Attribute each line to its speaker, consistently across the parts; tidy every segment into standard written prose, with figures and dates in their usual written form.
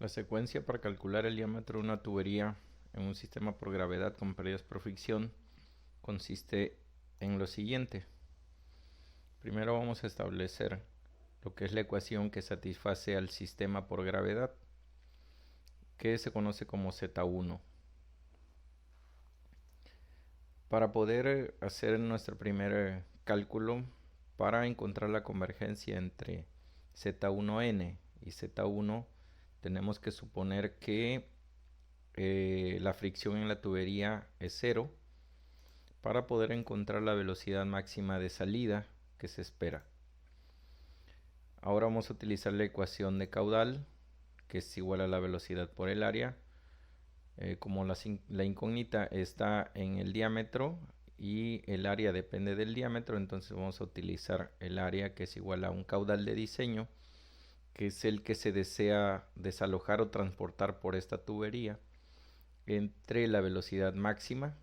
Speaker 1: La secuencia para calcular el diámetro de una tubería en un sistema por gravedad con pérdidas por fricción consiste en lo siguiente. Primero vamos a establecer lo que es la ecuación que satisface al sistema por gravedad, que se conoce como Z1. Para poder hacer nuestro primer cálculo para encontrar la convergencia entre Z1n y Z1, tenemos que suponer que la fricción en la tubería es 0 para poder encontrar la velocidad máxima de salida que se espera. Ahora vamos a utilizar la ecuación de caudal, que es igual a la velocidad por el área. Como la incógnita está en el diámetro y el área depende del diámetro, entonces vamos a utilizar el área, que es igual a un caudal de diseño, que es el que se desea desalojar o transportar por esta tubería, entre la velocidad máxima.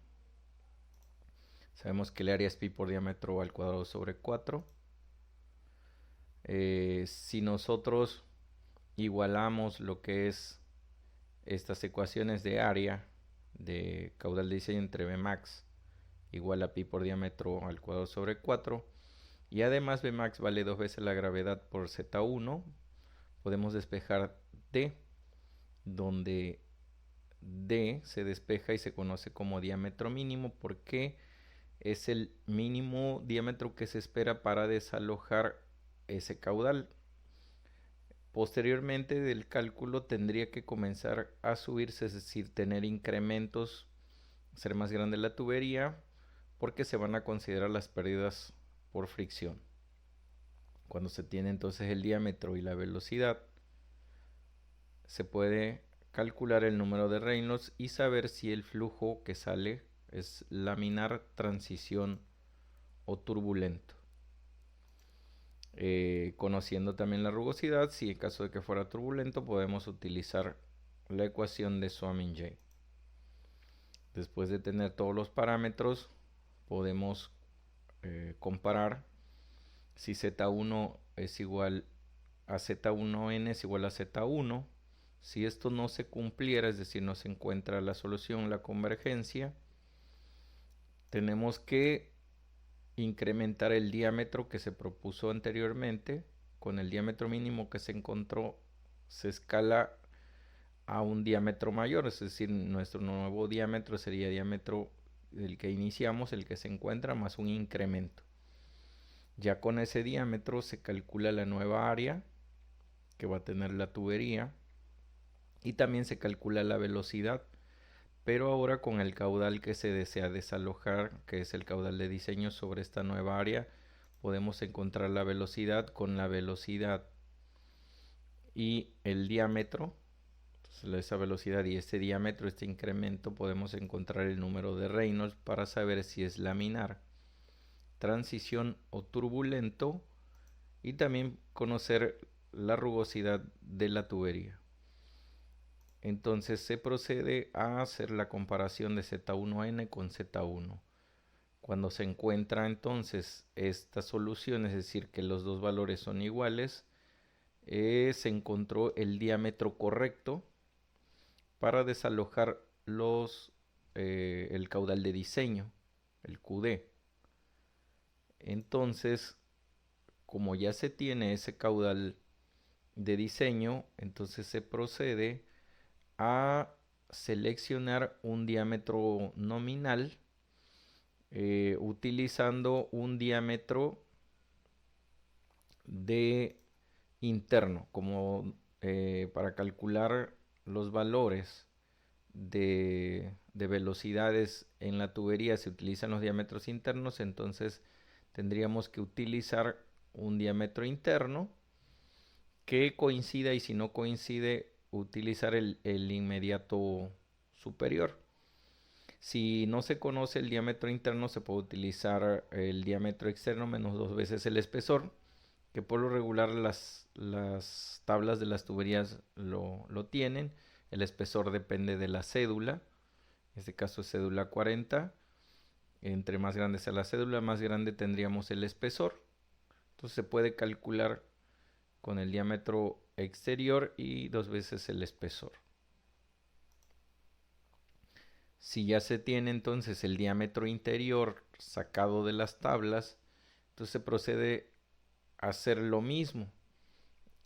Speaker 1: Sabemos que el área es pi por diámetro al cuadrado sobre 4. Si nosotros igualamos lo que es estas ecuaciones de área de caudal de diseño entre Bmax igual a pi por diámetro al cuadrado sobre 4, y además Bmax vale 2 veces la gravedad por Z1, podemos despejar D, donde D se despeja y se conoce como diámetro mínimo porque es el mínimo diámetro que se espera para desalojar ese caudal. Posteriormente del cálculo tendría que comenzar a subirse, es decir, tener incrementos, ser más grande la tubería, porque se van a considerar las pérdidas por fricción. Cuando se tiene entonces el diámetro y la velocidad, se puede calcular el número de Reynolds y saber si el flujo que sale es laminar, transición o turbulento. Conociendo también la rugosidad, si en caso de que fuera turbulento, podemos utilizar la ecuación de Suomen-J. Después de tener todos los parámetros, podemos comparar si Z1 es igual a Z1n es igual a Z1. Si esto no se cumpliera, es decir, no se encuentra la solución, la convergencia, tenemos que incrementar el diámetro que se propuso anteriormente. Con el diámetro mínimo que se encontró, se escala a un diámetro mayor, es decir, nuestro nuevo diámetro sería diámetro del que iniciamos, el que se encuentra, más un incremento. Ya con ese diámetro se calcula la nueva área que va a tener la tubería y también se calcula la velocidad, pero ahora con el caudal que se desea desalojar, que es el caudal de diseño sobre esta nueva área, podemos encontrar la velocidad con la velocidad y el diámetro. Entonces, esa velocidad y este diámetro, este incremento, podemos encontrar el número de Reynolds para saber si es laminar, transición o turbulento, y también conocer la rugosidad de la tubería. Entonces se procede a hacer la comparación de Z1n con Z1. Cuando se encuentra entonces esta solución, es decir, que los dos valores son iguales, se encontró el diámetro correcto para desalojar el caudal de diseño, el QD. Entonces, como ya se tiene ese caudal de diseño, entonces se procede a seleccionar un diámetro nominal utilizando un diámetro de interno, como para calcular los valores de velocidades en la tubería se utilizan los diámetros internos, entonces tendríamos que utilizar un diámetro interno que coincida, y si no coincide, utilizar el inmediato superior. Si no se conoce el diámetro interno, se puede utilizar el diámetro externo menos 2 veces el espesor, que por lo regular las tablas de las tuberías lo tienen. El espesor depende de la cédula, en este caso es cédula 40. Entre más grande sea la cédula, más grande tendríamos el espesor. Entonces se puede calcular con el diámetro exterior y 2 veces el espesor. Si ya se tiene entonces el diámetro interior sacado de las tablas, entonces se procede a hacer lo mismo.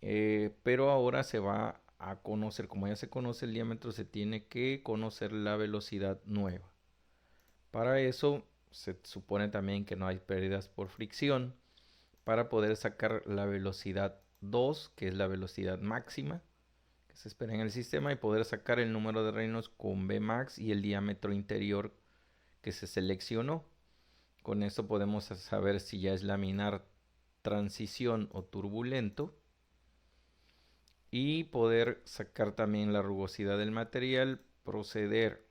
Speaker 1: Pero ahora se va a conocer, como ya se conoce el diámetro, se tiene que conocer la velocidad nueva. Para eso se supone también que no hay pérdidas por fricción, para poder sacar la velocidad 2, que es la velocidad máxima que se espera en el sistema, y poder sacar el número de Reynolds con Vmax y el diámetro interior que se seleccionó. Con esto podemos saber si ya es laminar, transición o turbulento, y poder sacar también la rugosidad del material, proceder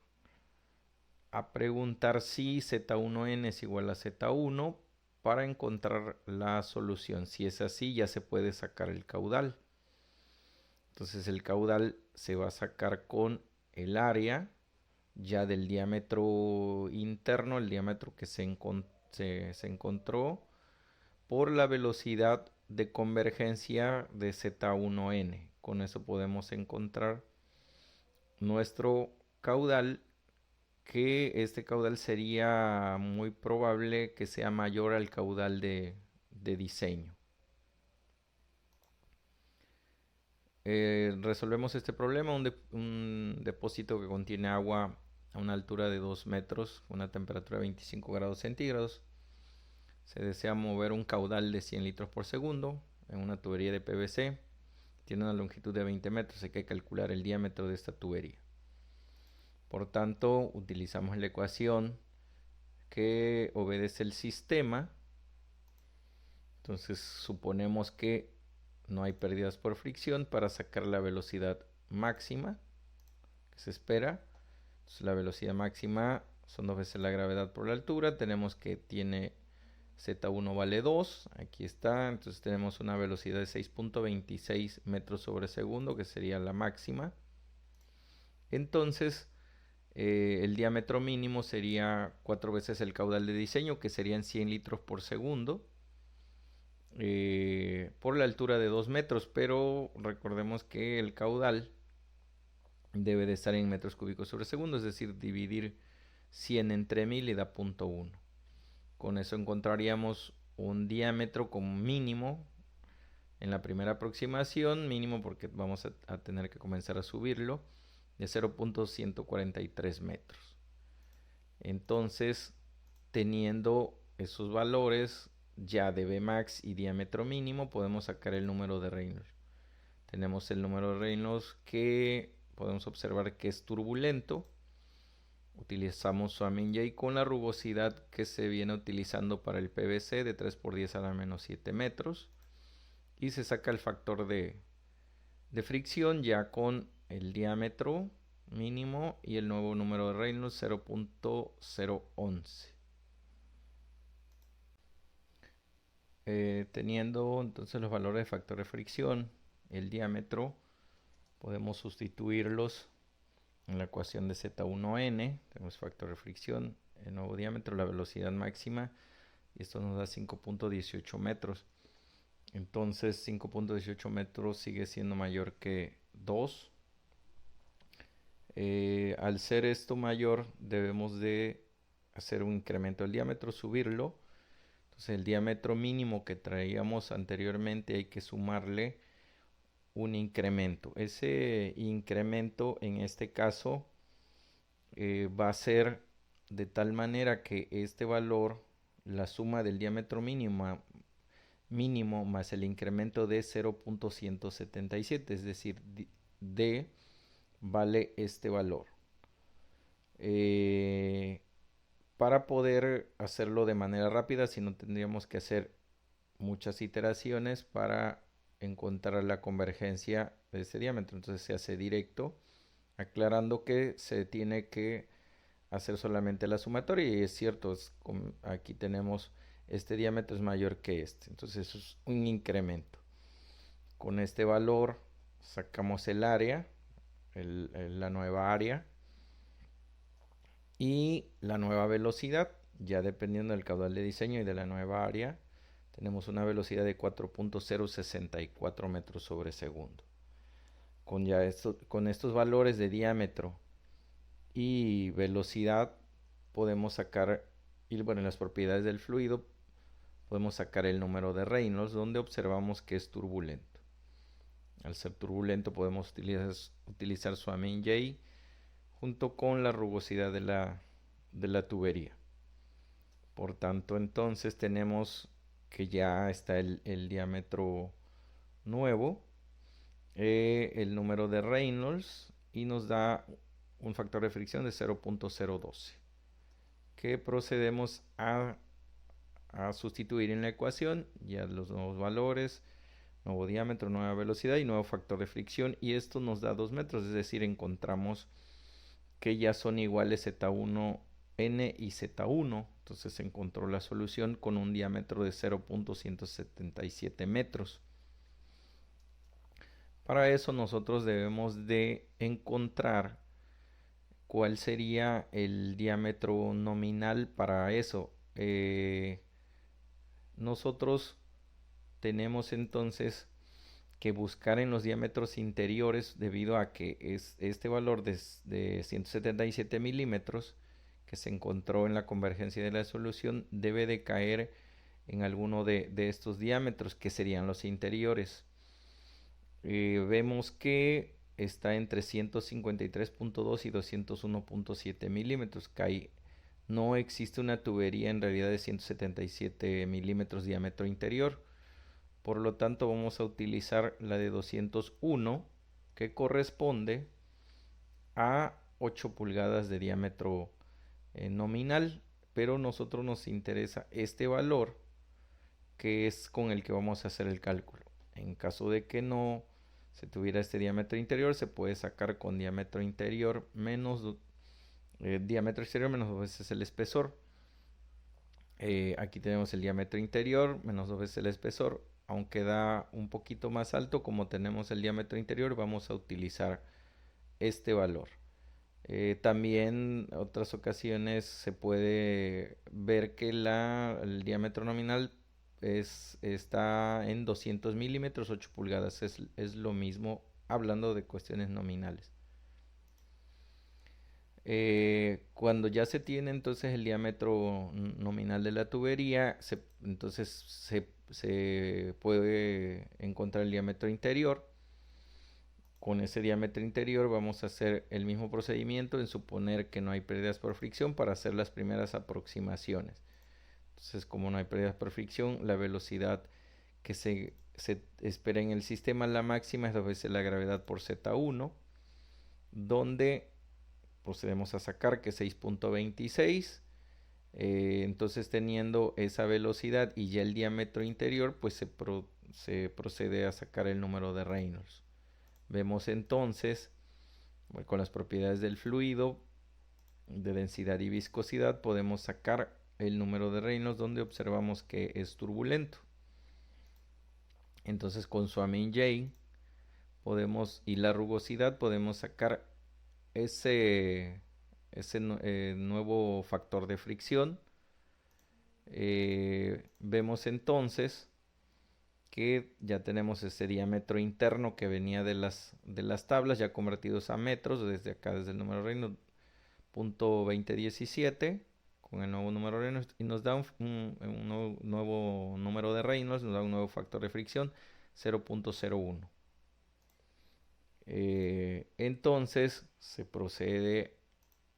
Speaker 1: a preguntar si Z1N es igual a Z1 para encontrar la solución. Si es así, ya se puede sacar el caudal. Entonces el caudal se va a sacar con el área ya del diámetro interno, el diámetro que se encontró, por la velocidad de convergencia de Z1N. Con eso podemos encontrar nuestro caudal, que este caudal sería muy probable que sea mayor al caudal de diseño. Resolvemos este problema: un depósito que contiene agua a una altura de 2 metros, una temperatura de 25 grados centígrados. Se desea mover un caudal de 100 litros por segundo en una tubería de PVC. Tiene una longitud de 20 metros, hay que calcular el diámetro de esta tubería. Por tanto, utilizamos la ecuación que obedece el sistema. Entonces suponemos que no hay pérdidas por fricción para sacar la velocidad máxima que se espera. Entonces, la velocidad máxima son 2 veces la gravedad por la altura. Tenemos que tiene Z1 vale 2, aquí está. Entonces tenemos una velocidad de 6.26 metros sobre segundo, que sería la máxima. Entonces el diámetro mínimo sería 4 veces el caudal de diseño, que serían 100 litros por segundo, por la altura de 2 metros. Pero recordemos que el caudal debe de estar en metros cúbicos sobre segundo, es decir, dividir 100 entre 1000 y da 0.1. Con eso encontraríamos un diámetro como mínimo en la primera aproximación, mínimo porque vamos a tener que comenzar a subirlo, de 0.143 metros. Entonces, teniendo esos valores ya de Vmax y diámetro mínimo, podemos sacar el número de Reynolds. Tenemos el número de Reynolds, que podemos observar que es turbulento. Utilizamos Swamin-J con la rugosidad que se viene utilizando para el PVC de 3 por 10 a la menos 7 metros. Y se saca el factor de fricción ya con el diámetro mínimo y el nuevo número de Reynolds, 0.011. Teniendo entonces los valores de factor de fricción, el diámetro, podemos sustituirlos en la ecuación de Z1N. Tenemos factor de fricción, el nuevo diámetro, la velocidad máxima, y esto nos da 5.18 metros. Entonces 5.18 metros sigue siendo mayor que 2. Al ser esto mayor, debemos de hacer un incremento del diámetro, subirlo. Entonces el diámetro mínimo que traíamos anteriormente hay que sumarle un incremento. Ese incremento en este caso va a ser de tal manera que este valor, la suma del diámetro mínimo más el incremento de 0.177, es decir, D vale este valor. Para poder hacerlo de manera rápida, si no, tendríamos que hacer muchas iteraciones para encontrar la convergencia de este diámetro. Entonces se hace directo, aclarando que se tiene que hacer solamente la sumatoria. Y es cierto, aquí tenemos este diámetro es mayor que este, entonces eso es un incremento. Con este valor sacamos el área, la nueva área y la nueva velocidad. Ya dependiendo del caudal de diseño y de la nueva área, tenemos una velocidad de 4.064 metros sobre segundo. Con estos valores de diámetro y velocidad podemos sacar, y bueno, en las propiedades del fluido podemos sacar el número de Reynolds, donde observamos que es turbulento. Al ser turbulento podemos utilizar su Amin J junto con la rugosidad de la tubería. Por tanto, entonces tenemos que ya está el diámetro nuevo, el número de Reynolds, y nos da un factor de fricción de 0.012, que procedemos a sustituir en la ecuación ya los nuevos valores, nuevo diámetro, nueva velocidad y nuevo factor de fricción, y esto nos da 2 metros, es decir, encontramos que ya son iguales Z1N y Z1. Entonces se encontró la solución con un diámetro de 0.177 metros. Para eso nosotros debemos de encontrar cuál sería el diámetro nominal para eso. Nosotros tenemos entonces que buscar en los diámetros interiores, debido a que este valor de 177 milímetros que se encontró en la convergencia de la solución debe de caer en alguno de estos diámetros, que serían los interiores. Vemos que está entre 153.2 y 201.7 milímetros. No existe una tubería en realidad de 177 milímetros diámetro interior. Por lo tanto, vamos a utilizar la de 201, que corresponde a 8 pulgadas de diámetro nominal. Pero a nosotros nos interesa este valor, que es con el que vamos a hacer el cálculo. En caso de que no se tuviera este diámetro interior, se puede sacar con diámetro interior menos diámetro exterior menos 2 veces el espesor. Aquí tenemos el diámetro interior menos 2 veces el espesor. Aunque da un poquito más alto, como tenemos el diámetro interior, vamos a utilizar este valor. También en otras ocasiones se puede ver que el diámetro nominal está en 200 milímetros, 8 pulgadas. Es lo mismo hablando de cuestiones nominales. Cuando ya se tiene entonces el diámetro nominal de la tubería, entonces se puede encontrar el diámetro interior. Con ese diámetro interior vamos a hacer el mismo procedimiento en suponer que no hay pérdidas por fricción para hacer las primeras aproximaciones. Entonces, como no hay pérdidas por fricción, la velocidad que se espera en el sistema, la máxima, es 2 veces la gravedad por Z1, donde procedemos a sacar que 6.26. Entonces, teniendo esa velocidad y ya el diámetro interior, pues se procede a sacar el número de Reynolds. Vemos entonces, con las propiedades del fluido, de densidad y viscosidad, podemos sacar el número de Reynolds, donde observamos que es turbulento. Entonces, con su Amin J y la rugosidad podemos sacar ese nuevo factor de fricción. Vemos entonces que ya tenemos ese diámetro interno que venía de las tablas, ya convertidos a metros, desde acá, desde el número Reynolds, .2017, con el nuevo número Reynolds, y nos da un nuevo número de Reynolds, nos da un nuevo factor de fricción, 0.01. Entonces se procede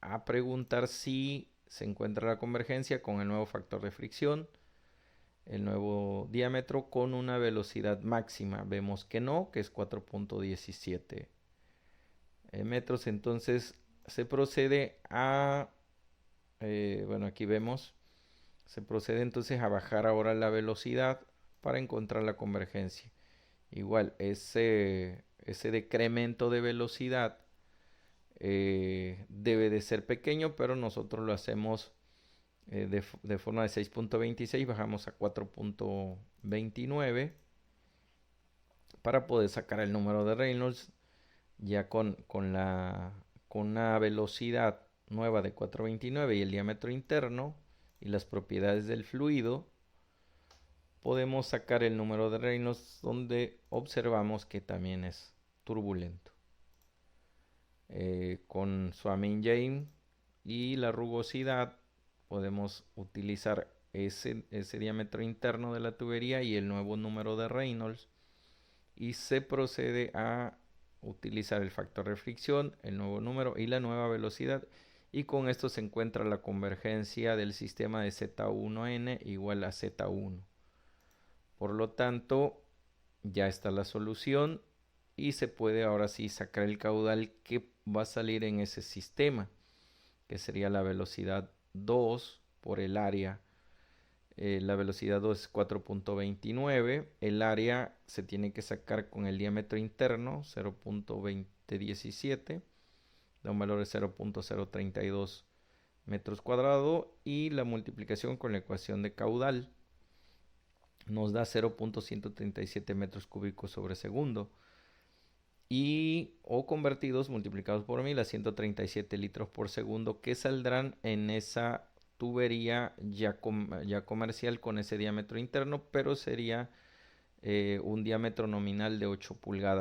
Speaker 1: a preguntar si se encuentra la convergencia con el nuevo factor de fricción, el nuevo diámetro, con una velocidad máxima. Vemos que no, que es 4.17 metros. Entonces se procede a, bueno, aquí vemos, se procede entonces a bajar ahora la velocidad para encontrar la convergencia. Igual, ese decremento de velocidad debe de ser pequeño, pero nosotros lo hacemos de forma de 6.26, bajamos a 4.29 para poder sacar el número de Reynolds. Ya con una velocidad nueva de 4.29 y el diámetro interno y las propiedades del fluido, podemos sacar el número de Reynolds, donde observamos que también es turbulento. con Swamin-James y la rugosidad podemos utilizar ese diámetro interno de la tubería y el nuevo número de Reynolds, y se procede a utilizar el factor de fricción, el nuevo número y la nueva velocidad, y con esto se encuentra la convergencia del sistema de Z1N igual a Z1. Por lo tanto, ya está la solución y se puede ahora sí sacar el caudal que va a salir en ese sistema, que sería la velocidad 2 por el área. La velocidad 2 es 4.29. El área se tiene que sacar con el diámetro interno, 0.2017. Da un valor de 0.032 metros cuadrados. Y la multiplicación con la ecuación de caudal nos da 0.137 metros cúbicos sobre segundo. Y o convertidos multiplicados por 1000 a 137 litros por segundo, que saldrán en esa tubería ya comercial con ese diámetro interno, pero sería un diámetro nominal de 8 pulgadas.